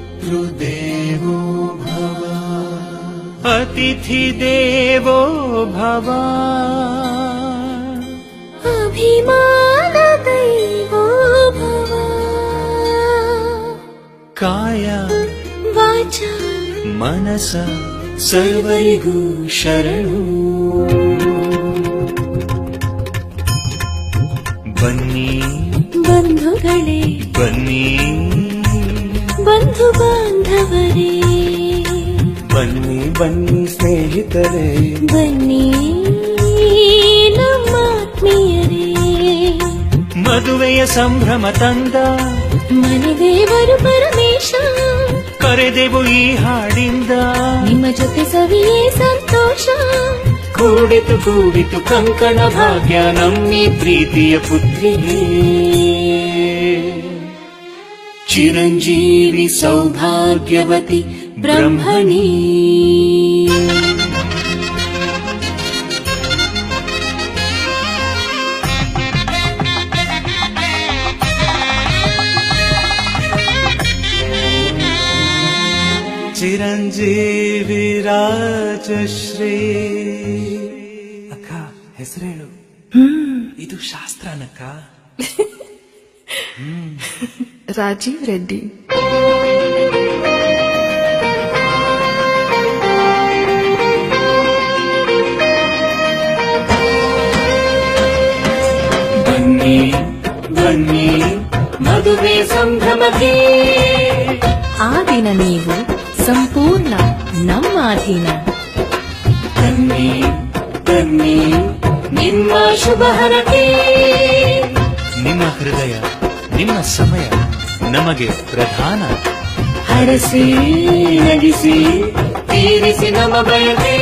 पितृदेवो भव अतिथि देवो भव अभिमान दैवो भव काय वाचा मनस सर्वरिगु शरणु बन्नी बंधुगळे बन्नी ಬಂಧು ಬಾಂಧವರೇ ಬನ್ನಿ ಬನ್ನಿ ಸ್ನೇಹಿತರೇ ಬನ್ನಿ ನಮ್ಮಾತ್ಮೀಯರೇ ಮದುವೆಯ ಸಂಭ್ರಮ ತಂದ ಮನೆದೇವರು ಪರಮೇಶ ಕರೆದೆವು ಈ ಹಾಡಿಂದ ನಿಮ್ಮ ಜೊತೆ ಸವಿಯೇ ಸಂತೋಷ ಕೂಡಿತು ಕೂಡಿತು ಕಂಕಣ ಭಾಗ್ಯ ನಮ್ಮಿ ಪ್ರೀತಿಯ ಪುತ್ರಿಗೆ ಚಿರಂಜೀವಿ ಸೌಭಾಗ್ಯವತಿ ಬ್ರಹ್ಮಣಿ ಚಿರಂಜೀವಿ ರಾಜಶ್ರೀ ಅಕ್ಕ ಹೆಸರೇಳು ಇದು ಶಾಸ್ತ್ರನಕ್ಕ ರಾಜೀವ್ ರೆಡ್ಡಿ ಬನ್ನಿ ಬನ್ನಿ ಮದುವೆ ಸಂಭ್ರಮಕ್ಕೆ ಆ ದಿನ ನೀವು ಸಂಪೂರ್ಣ ನಮ್ಮ ಅಧೀನ ಬನ್ನಿ ಬನ್ನಿ ನಿಮ್ಮ ಶುಭ ಹರಕೆ ನಿಮ್ಮ ಹೃದಯ ನಿಮ್ಮ ಸಮಯ ನಮಗೆ ಪ್ರಧಾನ ಹರಸಿ ನಗಿಸಿ ತೀರಿಸಿ ನಮ್ಮ ಬಯಕೆ